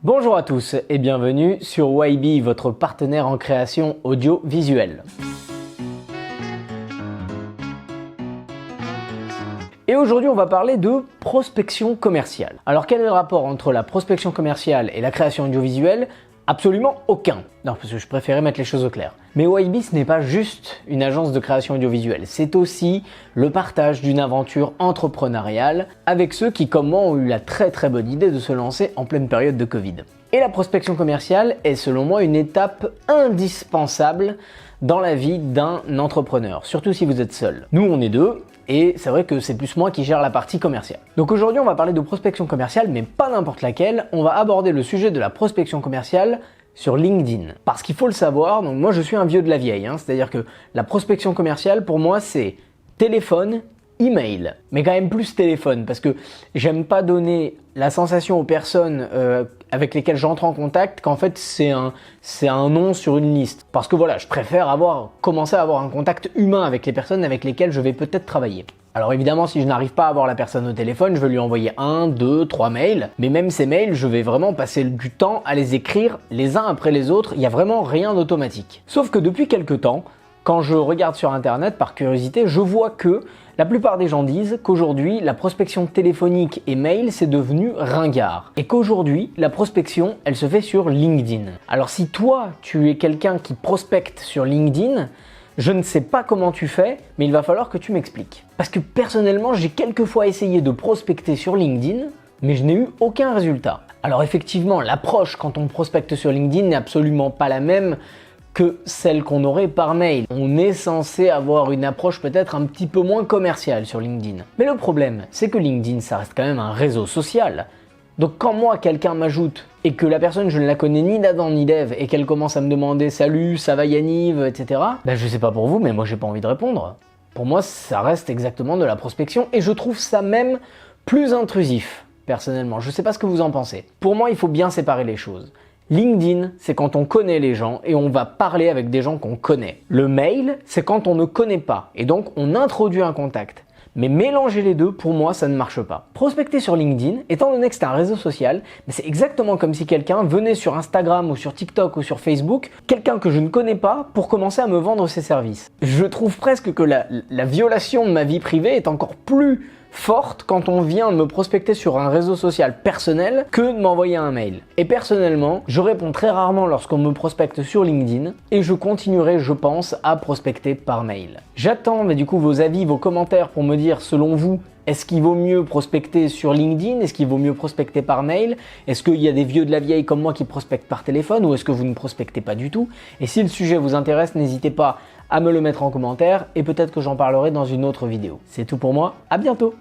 Bonjour à tous et bienvenue sur YB, votre partenaire en création audiovisuelle. Et aujourd'hui, on va parler de prospection commerciale. Alors, quel est le rapport entre la prospection commerciale et la création audiovisuelle? Absolument aucun. Non, parce que je préférais mettre les choses au clair. Mais YB, ce n'est pas juste une agence de création audiovisuelle, c'est aussi le partage d'une aventure entrepreneuriale avec ceux qui, comme moi, ont eu la très bonne idée de se lancer en pleine période de Covid. Et la prospection commerciale est selon moi une étape indispensable dans la vie d'un entrepreneur, surtout si vous êtes seul. Nous, on est deux. Et c'est vrai que c'est plus moi qui gère la partie commerciale. Donc aujourd'hui, on va parler de prospection commerciale, mais pas n'importe laquelle. On va aborder le sujet de la prospection commerciale sur LinkedIn. Parce qu'il faut le savoir, donc moi je suis un vieux de la vieille, c'est-à-dire que la prospection commerciale, pour moi, c'est téléphone, email. Mais quand même plus téléphone, parce que j'aime pas donner la sensation aux personnes avec lesquelles j'entre en contact qu'en fait c'est un nom sur une liste. Parce que voilà, je préfère commencer à avoir un contact humain avec les personnes avec lesquelles je vais peut-être travailler. Alors évidemment, si je n'arrive pas à avoir la personne au téléphone, je vais lui envoyer 1, 2, 3 mails. Mais même ces mails, je vais vraiment passer du temps à les écrire les uns après les autres. Il n'y a vraiment rien d'automatique. Sauf que depuis quelques temps, quand je regarde sur internet par curiosité, je vois que la plupart des gens disent qu'aujourd'hui, la prospection téléphonique et mail, c'est devenu ringard. Et qu'aujourd'hui, la prospection, elle se fait sur LinkedIn. Alors si toi, tu es quelqu'un qui prospecte sur LinkedIn, je ne sais pas comment tu fais, mais il va falloir que tu m'expliques. Parce que personnellement, j'ai quelques fois essayé de prospecter sur LinkedIn, mais je n'ai eu aucun résultat. Alors effectivement, l'approche quand on prospecte sur LinkedIn n'est absolument pas la même que celle qu'on aurait par mail. On est censé avoir une approche peut-être un petit peu moins commerciale sur LinkedIn. Mais le problème, c'est que LinkedIn, ça reste quand même un réseau social. Donc quand moi, quelqu'un m'ajoute et que la personne, je ne la connais ni d'Adam ni d'Ève et qu'elle commence à me demander « Salut, ça va Yaniv ?» etc. Ben je sais pas pour vous, mais moi j'ai pas envie de répondre. Pour moi, ça reste exactement de la prospection et je trouve ça même plus intrusif, personnellement. Je sais pas ce que vous en pensez. Pour moi, il faut bien séparer les choses. LinkedIn, c'est quand on connaît les gens et on va parler avec des gens qu'on connaît. Le mail, c'est quand on ne connaît pas et donc on introduit un contact. Mais mélanger les deux, pour moi, ça ne marche pas. Prospecter sur LinkedIn, étant donné que c'est un réseau social, mais c'est exactement comme si quelqu'un venait sur Instagram ou sur TikTok ou sur Facebook, quelqu'un que je ne connais pas, pour commencer à me vendre ses services. Je trouve presque que la violation de ma vie privée est encore plus forte quand on vient me prospecter sur un réseau social personnel que de m'envoyer un mail. Et personnellement, je réponds très rarement lorsqu'on me prospecte sur LinkedIn et je continuerai, je pense, à prospecter par mail. J'attends du coup vos avis, vos commentaires pour me dire selon vous, est-ce qu'il vaut mieux prospecter sur LinkedIn? Est-ce qu'il vaut mieux prospecter par mail? Est-ce qu'il y a des vieux de la vieille comme moi qui prospectent par téléphone ou est-ce que vous ne prospectez pas du tout? Et si le sujet vous intéresse, n'hésitez pas à me le mettre en commentaire et peut-être que j'en parlerai dans une autre vidéo. C'est tout pour moi, à bientôt!